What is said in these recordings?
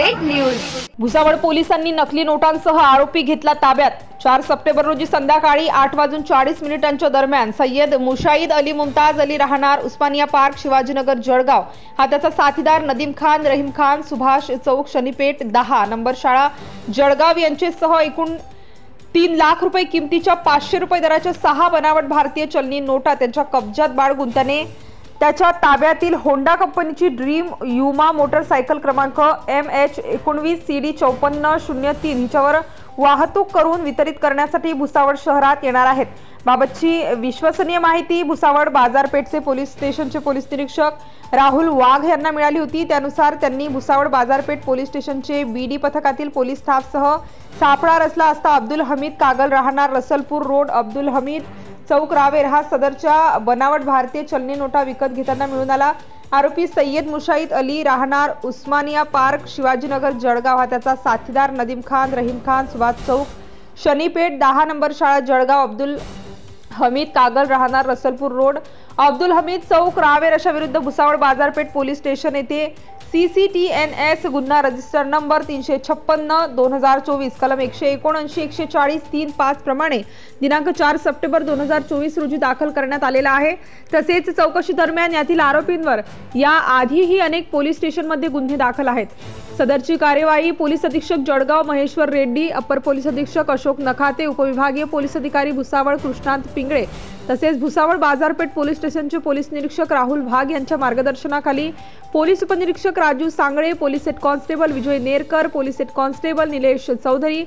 Update news. Bhusawal पोलिसांनी नकली नोटांसह आरोपी घेतला ताब्यात। 4 सप्टेंबर रोजी संध्याकाळी 8:40 दरम्यान सय्यद मुशाईद अली मुमताज अली राहणार उस्मानिया पार्क शिवाजीनगर जळगाव हा त्याचा साथीदार नदीम खान रहीम खान सुभाष चौक शनीपेठ 10 नंबर शाळा जळगाव यांचेसह एकूण 3 लाख रुपये किमतीच्या 500 रुपये दराच्या 6 बनावट भारतीय चलनी नोटा त्यांच्या कब्जात बाळगून त्याने त्याच्या ताब्यातील होंडा कंपनीची ड्रीम युमा मोटरसायकल क्रमांक MH19CD5403 हिच्यावर वाहतूक करून वितरित करण्यासाठी भुसावळ शहरात येणार आहेत। बाबतची विश्वसनीय माहिती भुसावळ बाजारपेठचे पोलीस स्टेशनचे पोलीस निरीक्षक राहुल वाघ यांना मिळाली होती। त्यानुसार त्यांनी भुसावळ बाजारपेठ पोलीस स्टेशनचे बीडी पथकातील पोलीस स्टाफसह सापळा रचला असता अब्दुल हमीद कागल राहणार रसलपूर रोड अब्दुल हमीद चौक रावेर हा सदरच्या बनावट भारतीय चलनी नोटा विकत घेताना मिळून आला। आरोपी सय्यद मुशाईद अली राहणार उस्मानिया पार्क शिवाजीनगर जळगाव हा त्याचा साथीदार नदीम खान रहीम खान सुभाष चौक शनीपेठ 10 नंबर शाळा जळगाव अब्दुल हमीद कागल राहणार रसलपूर रोड अब्दुल हमीद चौक रावेर अशा विरुद्ध भुसावळ बाजारपेठ पोलीस स्टेशन येथे CCTNS गुन्हा रजिस्टर नंबर 356/2024 कलम 179-140-3-5 प्रमाणे दिनांक 4 सप्टेंबर 2024 रोजी दाखल करण्यात आलेला आहे। तसेच चौकशी दरम्यान यातील आरोपींवर या आधीही अनेक पोलीस स्टेशनमध्ये गुन्हे दाखल आहेत। सदरची कार्यवाही पोलीस अधीक्षक जळगाव महेश्वर रेड्डी अपर पोलीस अधीक्षक अशोक नखाते उपविभागीय पोलीस अधिकारी भुसावळ कृष्णांत पिंगळे तसेच भुसावळ बाजारपेठ पोलीस स्टेशनचे पोलीस निरीक्षक राहुल वाघ यांच्या मार्गदर्शनाखाली पोलीस उपनिरीक्षक Raju Sangle police head constable Vijay Nerkar police head constable Nilesh Chaudhari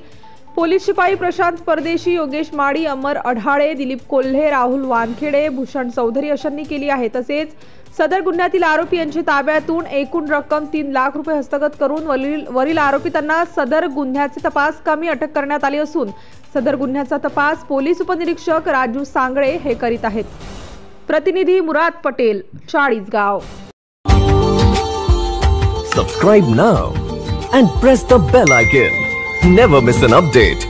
police शिपाई प्रशांत परदेशी योगेश माडी अमर अढाळे दिलीप कोल्हे राहुल वानखेडे भूषण चौधरी अशांनी केली आहे। तसेच सदर गुन्ह्यातील आरोपी यांच्या ताब्यातून एकूण रक्कम 3 लाख रुपये हस्तगत करून वरील आरोपितांना सदर गुन्ह्याचे तपास कामी अटक करण्यात आली असून सदर गुन्ह्याचा तपास पोलीस उपनिरीक्षक राजू सांगळे हे करीत आहेत। प्रतिनिधी मुराद Patel Chalisgaon. Subscribe now and press the bell icon. Never miss an update.